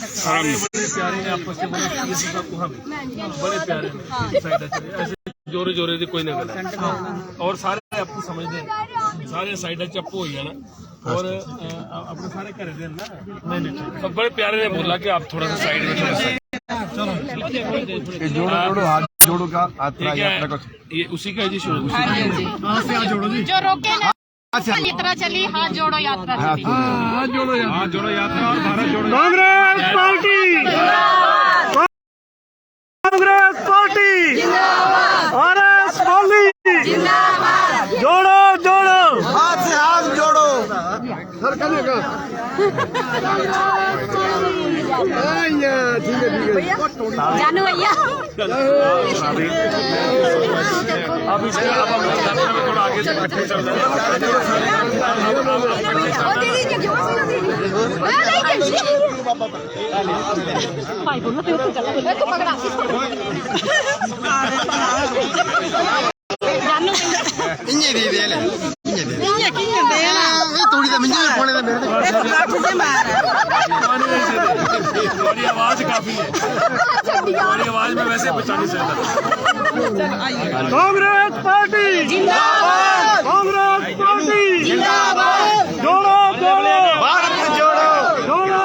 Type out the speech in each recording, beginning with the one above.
प्यारे ने आपस में बड़े प्यारे ने ऐसे जोरे जोरे दी कोई ना गल और सारे आपको समझते हैं सारे साइड चप्पू हो जाना और अपने सारे घर दे ना नहीं बड़े प्यारे ने बोला कि आप थोड़ा सा साइड में थोड़ा सा जोड़ो जोड़ो हाथ जोड़ो का यात्रा ये उसी का जी शुरू जोड़ो जी जो रोके ना यात्रा चली हाथ जोड़ो यात्रा चली हाथ जोड़ो यात्रा और भारत जोड़ो Congress party Congress party RS party जोड़ो जोड़ो हाथ से हाथ जोड़ो सर करने का जानू भैया अब इसके अलावा थोड़ा आगे से इकट्ठे चल रहे तुम्हारी आवाज काफी है तुम्हारी आवाज में वैसे बचा नहीं सकता कांग्रेस पार्टी जिंदाबाद कांग्रेस पार्टी जिंदाबाद जोड़ो जोड़ो भारत जोड़ो जोड़ो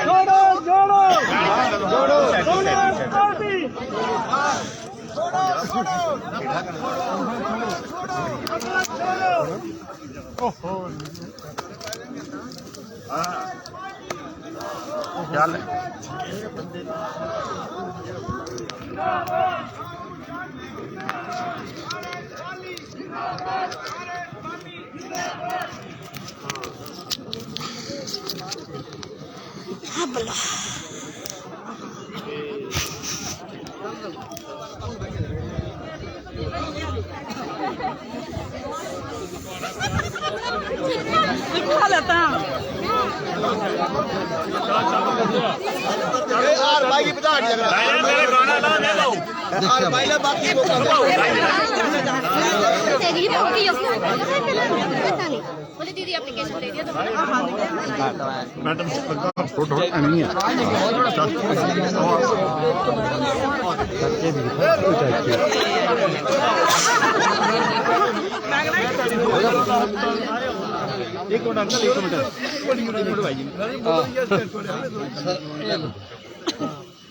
जोड़ो जोड़ो जोड़ो कांग्रेस पार्टी उठा लेता भाई की बता तेरी ही होगी बोले दीदी एप्लीकेशन दे दिया तो मैडम फोटो नहीं है एक मिनट अंकल एक मिनट भाई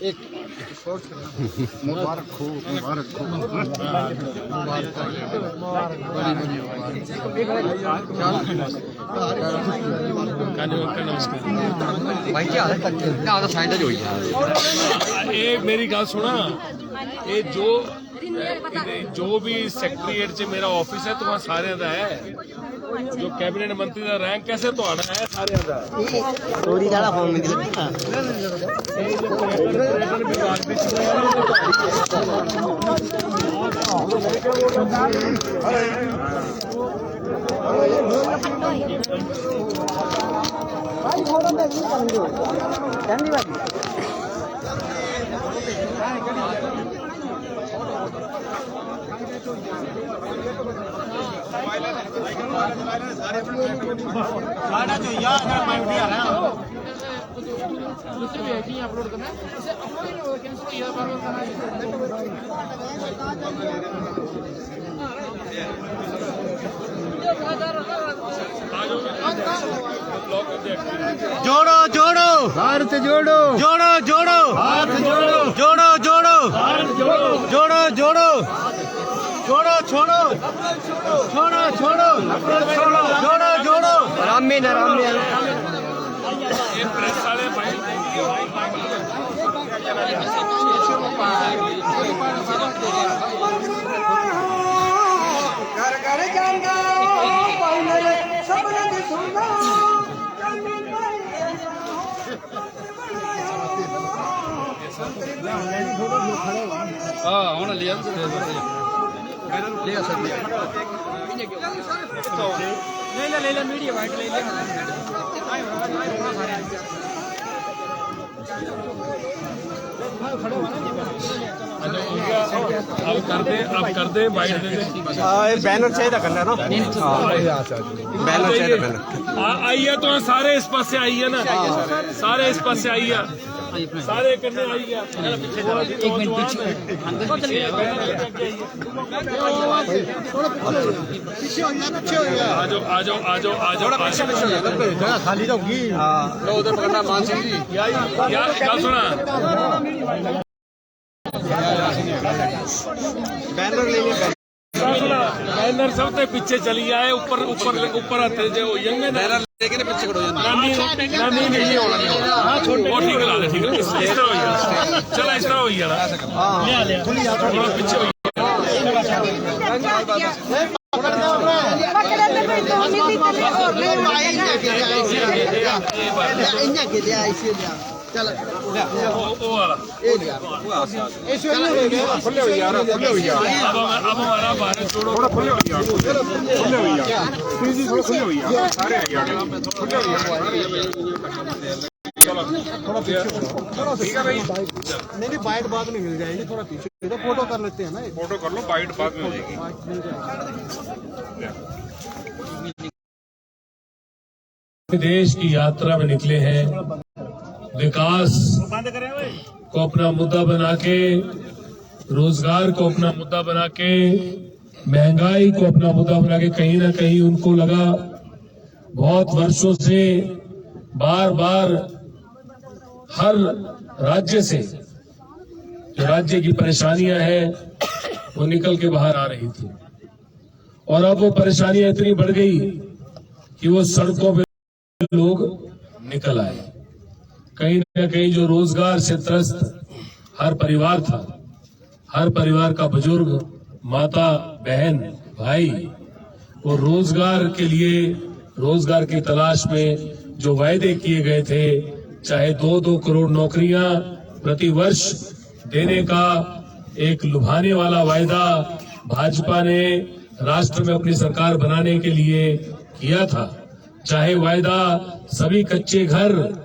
एक मुबारक हो मुबारक हो भाई क्या हालत ना तो साइड जो ये मेरी गल सुना ये जो भी सैकटरीएट च मेरा ऑफिस है तो वहाँ सारे का है जो कैबिनेट मंत्री का रैंक कैसे तो आना है सारे का चोरी का फोन में अपलोड करना जोड़ो जोड़ो भारत जोड़ो जोड़ो जोड़ो हाथ जोड़ो जोड़ो जोड़ो भारत जोड़ो जोड़ो जोड़ो छोड़ो छोड़ो छोड़ो छोड़ो छोड़ो जोड़ो जोड़ो आराम में प्रेस वाले भाई ले ले मीडिया वाइट ले ले अच्छा अब कर दे बाइट दे दे बैनर चाहिए करना ना बैनर चाहिए बैनर आई है तो सारे इस पास से आई है ना सारे इस पास से आई है सारे करने आई है आ जाओ खाली होगी उधर पकड़ना मान सिंह जी क्या सुना बैनर लेनी बैनर सबसे पीछे चली आए ऊपर आते जो यंग बैनर लेके पीछे खड़ो नहीं होना वो ठीक ला ठीक है इस तरह हो गया चला इस तरह हो गया थोड़ा पीछे हो अब हमारा भारत छोड़ो थोड़ा खुले हो गया ठीक है भाई नहीं बाइट बाद में मिल जाएगी थोड़ा पीछे तो फोटो कर लेते हैं ना फोटो कर लो बाइट बाद में हो जाएगी देश की यात्रा में निकले हैं विकास को अपना मुद्दा बना के रोजगार को अपना मुद्दा बना के महंगाई को अपना मुद्दा बना के कहीं ना कहीं उनको लगा बहुत वर्षों से बार बार हर राज्य से जो राज्य की परेशानियां हैं वो निकल के बाहर आ रही थी और अब वो परेशानियां इतनी बढ़ गई कि वो सड़कों पे लोग निकल आए कहीं ना कहीं जो रोजगार से त्रस्त हर परिवार था हर परिवार का बुजुर्ग माता बहन भाई वो रोजगार के लिए रोजगार की तलाश में जो वायदे किए गए थे चाहे 2-2 करोड़ नौकरियां प्रति वर्ष देने का एक लुभाने वाला वायदा भाजपा ने राष्ट्र में अपनी सरकार बनाने के लिए किया था चाहे वायदा सभी कच्चे घर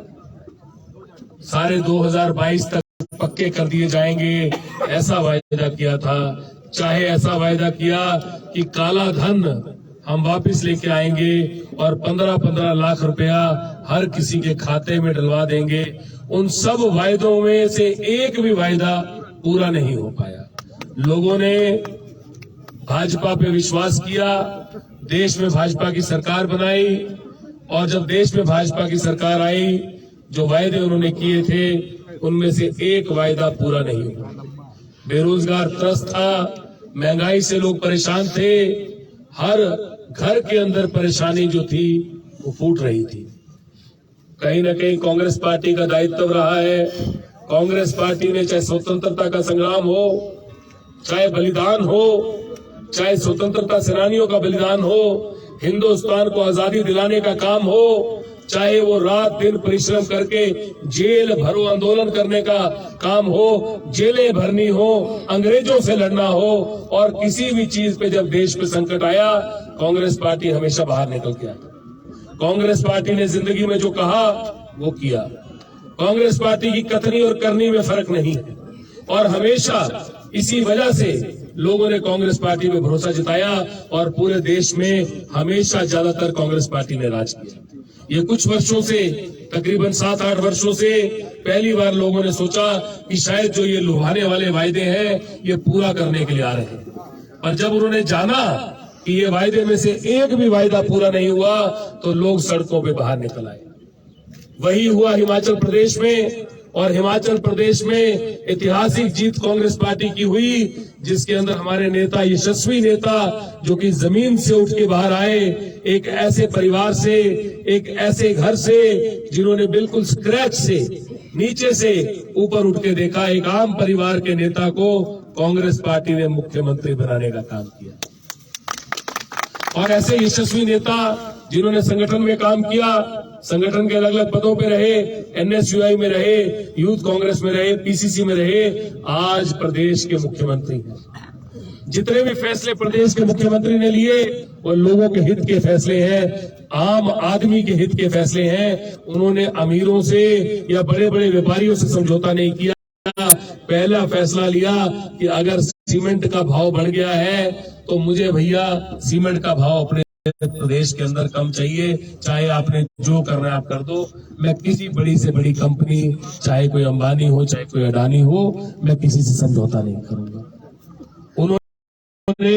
सारे 2022 तक पक्के कर दिए जाएंगे ऐसा वायदा किया था चाहे ऐसा वायदा किया कि काला धन हम वापस लेके आएंगे और 15-15 लाख रुपया हर किसी के खाते में डलवा देंगे उन सब वायदों में से एक भी वायदा पूरा नहीं हो पाया लोगों ने भाजपा पे विश्वास किया देश में भाजपा की सरकार बनाई और जब देश में भाजपा की सरकार आई जो वायदे उन्होंने किए थे उनमें से एक वायदा पूरा नहीं हुआ बेरोजगार त्रस्त था महंगाई से लोग परेशान थे हर घर के अंदर परेशानी जो थी वो फूट रही थी कहीं ना कहीं कांग्रेस पार्टी का दायित्व रहा है कांग्रेस पार्टी ने चाहे स्वतंत्रता का संग्राम हो चाहे बलिदान हो चाहे स्वतंत्रता सेनानियों का बलिदान हो हिंदुस्तान को आजादी दिलाने का काम हो चाहे वो रात दिन परिश्रम करके जेल भरो आंदोलन करने का काम हो जेलें भरनी हो अंग्रेजों से लड़ना हो और किसी भी चीज पे जब देश पे संकट आया कांग्रेस पार्टी हमेशा बाहर निकल के आई कांग्रेस पार्टी ने जिंदगी में जो कहा वो किया कांग्रेस पार्टी की कथनी और करनी में फर्क नहीं है और हमेशा इसी वजह से लोगों ने कांग्रेस पार्टी पे भरोसा जताया और पूरे देश में हमेशा ज्यादातर कांग्रेस पार्टी ने राज किया ये कुछ वर्षों से तकरीबन 7-8 वर्षों से पहली बार लोगों ने सोचा कि शायद जो ये लुभाने वाले वायदे हैं ये पूरा करने के लिए आ रहे हैं और जब उन्होंने जाना कि ये वायदे में से एक भी वायदा पूरा नहीं हुआ तो लोग सड़कों पे बाहर निकल आए वही हुआ हिमाचल प्रदेश में और हिमाचल प्रदेश में ऐतिहासिक जीत कांग्रेस पार्टी की हुई जिसके अंदर हमारे नेता यशस्वी नेता जो कि जमीन से उठ के बाहर आए एक ऐसे परिवार से एक ऐसे घर से जिन्होंने बिल्कुल स्क्रैच से नीचे से ऊपर उठ के देखा एक आम परिवार के नेता को कांग्रेस पार्टी ने मुख्यमंत्री बनाने का काम किया और ऐसे यशस्वी नेता जिन्होंने संगठन में काम किया संगठन के अलग अलग पदों पे रहे एनएसयूआई में रहे यूथ कांग्रेस में रहे पीसीसी में रहे आज प्रदेश के मुख्यमंत्री हैं जितने भी फैसले प्रदेश के मुख्यमंत्री ने लिए वो लोगों के हित के फैसले हैं आम आदमी के हित के फैसले हैं उन्होंने अमीरों से या बड़े बड़े व्यापारियों से समझौता नहीं किया पहला फैसला लिया कि अगर सीमेंट का भाव बढ़ गया है, तो मुझे भैया सीमेंट का भाव अपने प्रदेश के अंदर कम चाहिए। चाहे आपने जो करना है आप कर दो। मैं किसी बड़ी से बड़ी कंपनी, चाहे कोई अंबानी हो चाहे कोई अडानी हो, मैं किसी से समझौता नहीं करूंगा। उन्होंने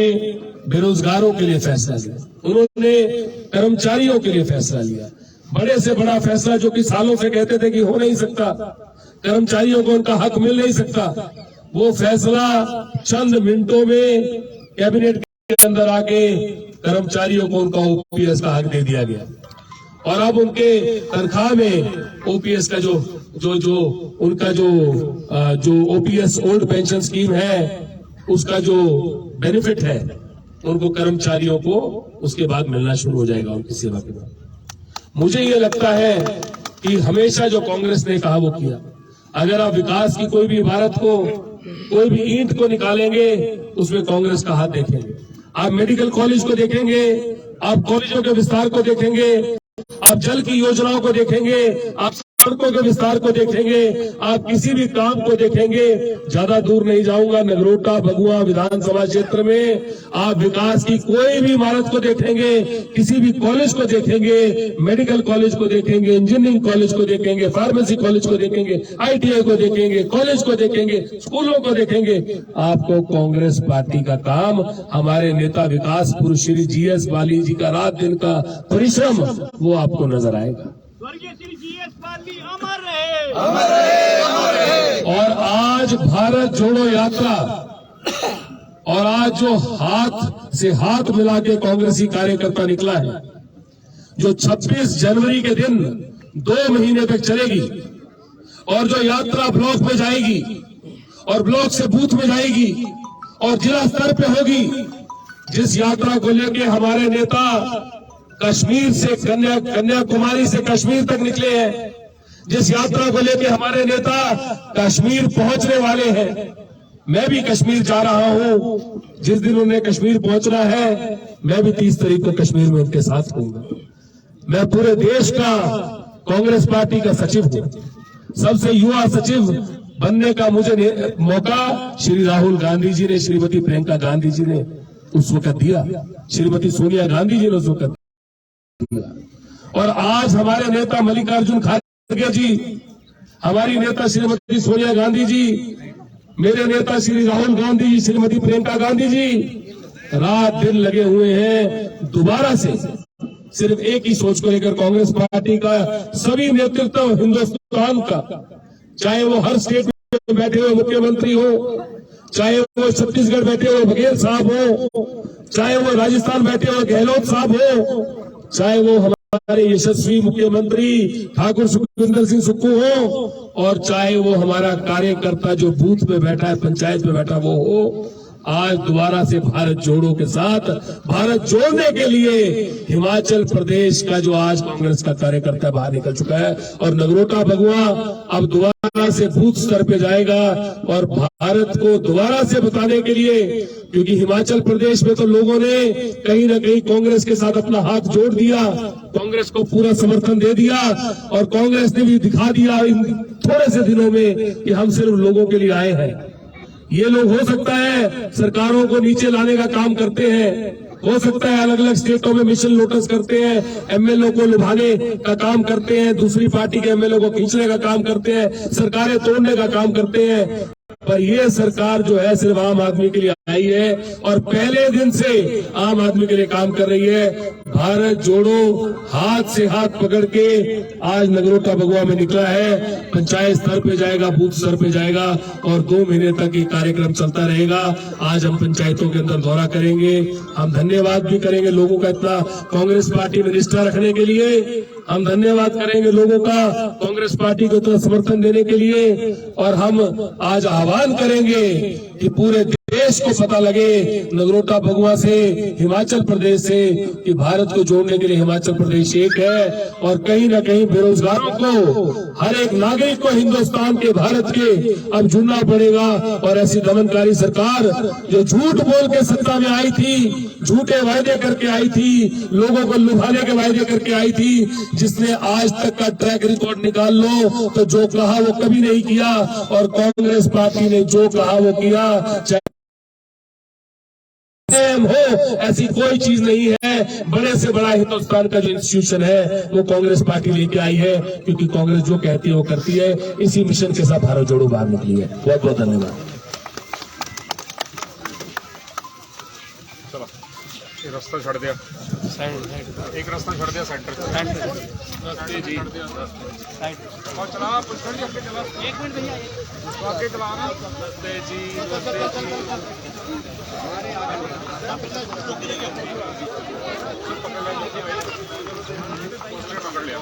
बेरोजगारों के लिए फैसला लिया, उन्होंने कर्मचारियों के लिए फैसला लिया। बड़े से बड़ा फैसला जो कि सालों से कहते थे कि हो नहीं सकता, कर्मचारियों को उनका हक मिल नहीं सकता, वो फैसला चंद मिनटों में कैबिनेट के अंदर आके कर्मचारियों को उनका ओपीएस का हक दे दिया गया। और अब उनके तनख्वाह में ओपीएस का जो ओपीएस ओल्ड पेंशन स्कीम है, उसका जो बेनिफिट है, उनको कर्मचारियों को उसके बाद मिलना शुरू हो जाएगा उनकी सेवा के बाद। मुझे ये लगता है कि हमेशा जो कांग्रेस ने कहा वो किया। अगर आप विकास की कोई भी इबारत को, कोई भी ईंट को निकालेंगे, उसमें कांग्रेस का हाथ देखेंगे। आप मेडिकल कॉलेज को देखेंगे, आप कॉलेजों के विस्तार को देखेंगे, आप जल की योजनाओं को देखेंगे, आप सड़कों के विस्तार को देखेंगे, आप किसी भी काम को देखेंगे। ज्यादा दूर नहीं जाऊंगा, नगरोटा भगुआ विधानसभा क्षेत्र में आप विकास की कोई भी इमारत को देखेंगे, किसी भी कॉलेज को देखेंगे, मेडिकल कॉलेज को देखेंगे, इंजीनियरिंग कॉलेज को देखेंगे, फार्मेसी कॉलेज को देखेंगे, आईटीआई को देखेंगे, कॉलेज को देखेंगे, स्कूलों को देखेंगे, आपको कांग्रेस पार्टी का काम, हमारे नेता विकास पुरुष श्री जीएस बाली जी का रात दिन का परिश्रम, वो आपको नजर आएगा। स्वर्गीय श्री जीएस बाली अमर रहे, अमर रहे, अमर रहे। और आज भारत जोड़ो यात्रा, और आज जो हाथ से हाथ मिला के कांग्रेसी कार्यकर्ता निकला है, जो 26 जनवरी के दिन 2 महीने तक चलेगी, और जो यात्रा ब्लॉक में जाएगी और ब्लॉक से बूथ में जाएगी और जिला स्तर पे होगी, जिस यात्रा को लेके हमारे नेता कश्मीर से कन्याकुमारी से कश्मीर तक निकले हैं, जिस यात्रा को लेके हमारे नेता कश्मीर पहुंचने वाले हैं। मैं भी कश्मीर जा रहा हूं, जिस दिन उन्हें कश्मीर पहुंचना है, मैं भी 30 तारीख को कश्मीर में उनके साथ होऊंगा। मैं पूरे देश का कांग्रेस पार्टी का सचिव हूं, सबसे युवा सचिव बनने का मुझे मौका श्री राहुल गांधी जी ने, श्रीमती प्रियंका गांधी जी ने उस वक्त दिया, श्रीमती सोनिया गांधी जी ने उस वक्त। और आज हमारे नेता मल्लिकार्जुन खड़गे जी, हमारी नेता श्रीमती सोनिया गांधी जी, मेरे नेता श्री राहुल गांधी जी, श्रीमती प्रियंका गांधी जी रात दिन लगे हुए हैं दोबारा से सिर्फ एक ही सोच को लेकर। कांग्रेस पार्टी का सभी नेतृत्व हिंदुस्तान का, चाहे वो हर स्टेट में बैठे हुए मुख्यमंत्री हो, चाहे वो छत्तीसगढ़ बैठे हुए बघेल साहब हो, चाहे वो राजस्थान बैठे हुए गहलोत साहब हो, चाहे वो हमारे यशस्वी मुख्यमंत्री ठाकुर सुखविंदर सिंह सुक्खू हो, और चाहे वो हमारा कार्यकर्ता जो बूथ में बैठा है, पंचायत में बैठा वो हो, आज दोबारा से भारत जोड़ो के साथ भारत जोड़ने के लिए हिमाचल प्रदेश का जो आज कांग्रेस का कार्यकर्ता बाहर निकल चुका है, और नगरोटा भगुआ अब दोबारा से बूथ स्तर पे जाएगा, और भारत को दोबारा से बताने के लिए, क्योंकि हिमाचल प्रदेश में तो लोगों ने कहीं ना कहीं कांग्रेस के साथ अपना हाथ जोड़ दिया, कांग्रेस को पूरा समर्थन दे दिया, और कांग्रेस ने भी दिखा दिया इन थोड़े से दिनों में कि हम सिर्फ लोगों के लिए आए हैं। ये लोग हो सकता है सरकारों को नीचे लाने का काम करते हैं, हो सकता है अलग अलग स्टेटों में मिशन लोटस करते हैं, एमएलए को लुभाने का काम करते हैं, दूसरी पार्टी के एमएलए को खींचने का काम करते हैं, सरकारें तोड़ने का काम करते हैं, पर ये सरकार जो है सिर्फ आम आदमी के लिए आई है, और पहले दिन से आम आदमी के लिए काम कर रही है। भारत जोड़ो हाथ से हाथ पकड़ के आज नगरोटा भगुआ में निकला है, पंचायत स्तर पे जाएगा, बूथ स्तर पे जाएगा, और 2 महीने तक ये कार्यक्रम चलता रहेगा। आज हम पंचायतों के अंदर दौरा करेंगे, हम धन्यवाद भी करेंगे लोगों का इतना कांग्रेस पार्टी में निष्ठा रखने के लिए, हम धन्यवाद करेंगे लोगों का कांग्रेस पार्टी को इतना समर्थन देने के लिए, और हम आज आह्वान करेंगे कि पूरे देश को पता लगे नगरोटा भगुआ से, हिमाचल प्रदेश से, कि भारत को जोड़ने के लिए हिमाचल प्रदेश एक है, और कहीं ना कहीं बेरोजगारों को, हर एक नागरिक को हिंदुस्तान के, भारत के अब जुड़ना पड़ेगा। और ऐसी दमनकारी सरकार जो झूठ बोल के सत्ता में आई थी, झूठे वायदे करके आई थी, लोगों को लुभाने के वायदे करके आई थी, जिसने आज तक का ट्रैक रिकॉर्ड निकाल लो तो जो कहा वो कभी नहीं किया, और कांग्रेस पार्टी ने जो कहा वो किया। कायम हो, ऐसी कोई चीज नहीं है। बड़े से बड़ा हिंदुस्तान का जो इंस्टीट्यूशन है वो कांग्रेस पार्टी लेके आई है, क्योंकि कांग्रेस जो कहती है वो करती है। इसी मिशन के साथ भारत जोड़ो बाहर निकली है। बहुत बहुत धन्यवाद। रास्ता छोड़ दिया एक रास्ता छोड़ दिया सेंटर जी और चला पुष्कर जी आगे चला 1 मिनट भैया तो आगे चला ना जी पकड़ लिया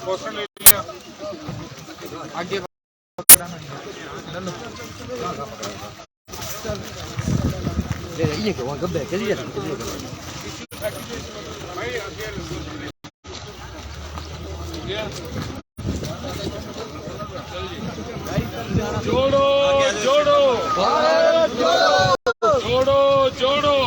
पोस्टर ले लिया आगे जोड़ो जोड़ो जोड़ो जोड़ो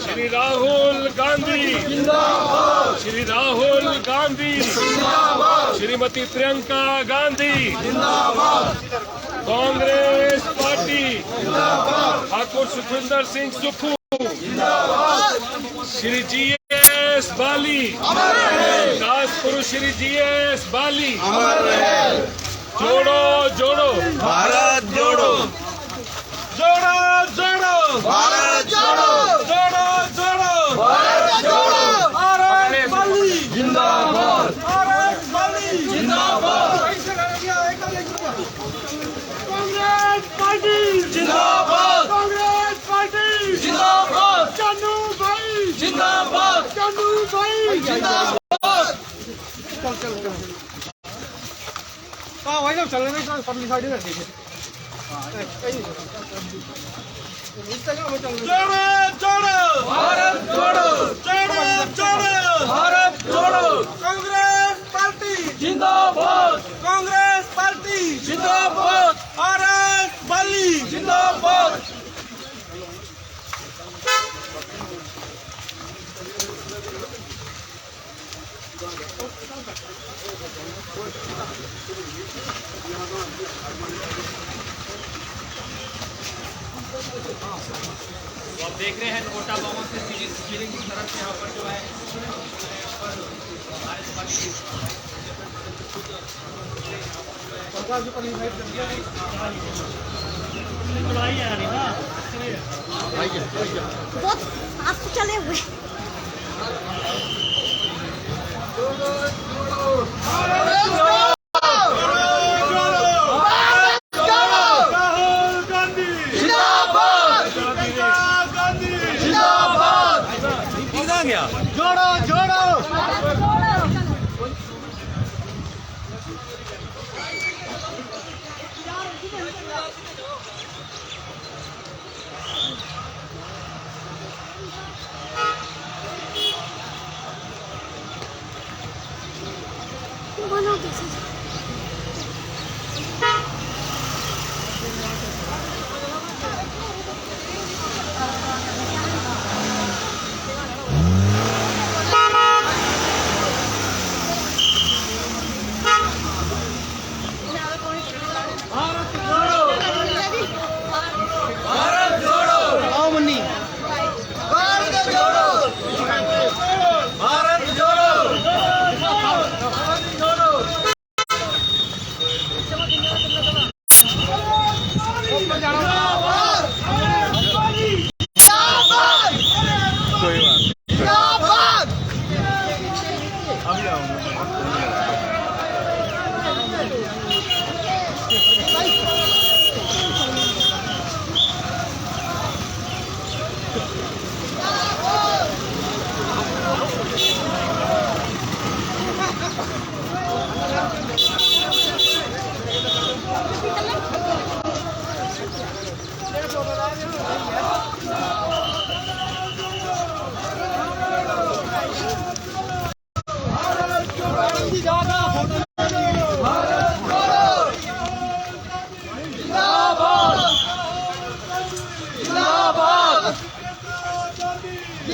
श्री राहुल गांधी जिंदाबाद, श्री राहुल गांधी जिंदाबाद, श्रीमती प्रियंका गांधी जिंदाबाद, कांग्रेस पार्टी जिंदाबाद, ठाकुर सुखविंदर सिंह सुक्खू जिंदाबाद, श्री GS बाली अमर रहे, दास पुरुष श्री GS बाली अमर रहे। जोड़ो जोड़ो भारत जोड़ो, जोड़ो जोड़ो भारत जोड़ो, जोड़ो जोड़ो भारत जोड़ो, भारत बाली जिंदाबाद, भारत बाली जिंदाबाद, कांग्रेस पार्टी जिंदाबाद, कांग्रेस पार्टी जिंदाबाद, चन्नू भाई जिंदाबाद, चन्नू भाई जिंदाबाद। हाँ भाई साहब चल रहे हैं पतली साड़ी रहती है जोड़ो जोड़ो भारत जोड़ो, जोड़ो जोड़ो भारत जोड़ो, कांग्रेस पार्टी जिंदाबाद, कांग्रेस पार्टी जिंदाबाद, भारत बाली जिंदाबाद। तो आप देख रहे हैं कोटा भवन से सीलिंग की तरफ से यहाँ पर जो है बहुत फास्ट चले हुए राहुल गांधी जिंदाबाद, गांधी जिंदाबाद। जोड़ो जोड़ो बोलो कैसे भारत जोड़ो, आओ मुन्नी, भारत जोड़ो, भारत जोड़ो, जिंदाबाद, जिंदाबाद,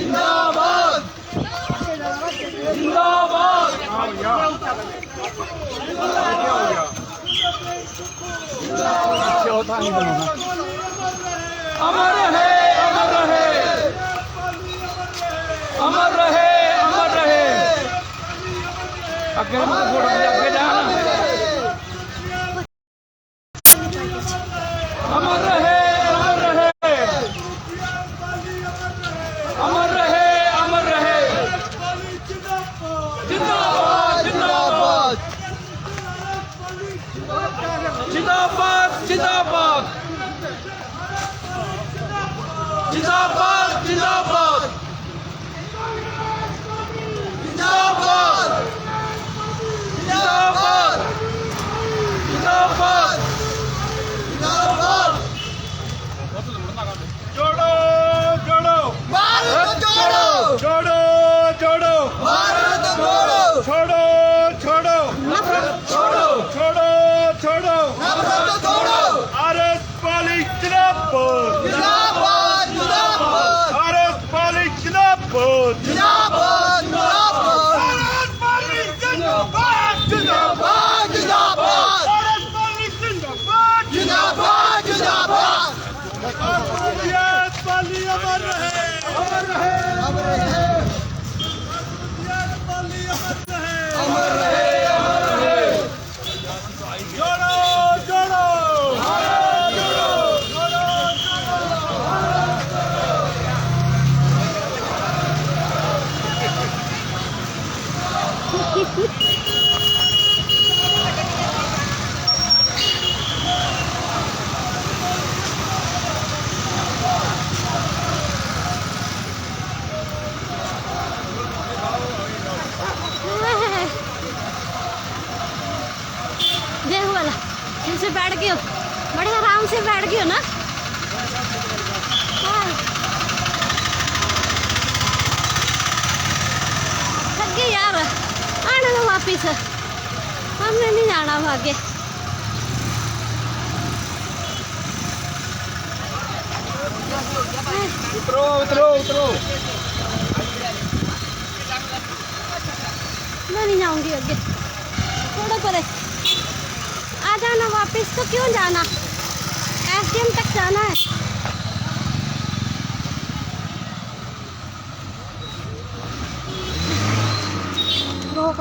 जिंदाबाद, अमर रहे, अमर रहे, अमर रहे, अमर रहे। अगे अगे जाना। अमर रहे, अमर रहे, अमर रहे, अमर रहे। जिंदाबाद, जिंदाबाद, जिंदाबाद, जिंदाबाद, जिंदाबाद, जिंदाबाद, जिंदाबाद, जिंदाबाद, जिंदाबाद, जिंदाबाद। जोड़ो जोड़ो भारत जोड़ो, जोड़ो जोड़ो भारत जोड़ो, छोड़ो छोड़ो छोड़ो, छोड़ो छोड़ो नफरत जोड़ो, आरएस पालिक जिंदाबाद जिंदाबाद जिंदाबाद आरएस पालिक जिंदाबाद जिंदाबाद जिंदाबाद आरएस पालिक जिंदाबाद जिंदाबाद जिंदाबाद आरएस पालिक जिंदाबाद जिंदाबाद जिंदाबाद आरएस पालिक अमर रहे, अमर रहे, अमर रहे, आरएस पालिक अमर रहे, अमर रहे, अमर रहे। जोड़ो जोड़ो जोड़ो जोड़ो देखो वाला ऐसे बैठ गए हो, बड़े आराम से बैठ गए हो ना। हाँ। थक गए यार, आने दो वापिस, हमने नहीं जाना भागे। उतरो उतरो उतरो मैं नहीं जाऊंगी आगे, थोड़ा परे आ जाना वापस। तो क्यों जाना, एसडीएम तक जाना है।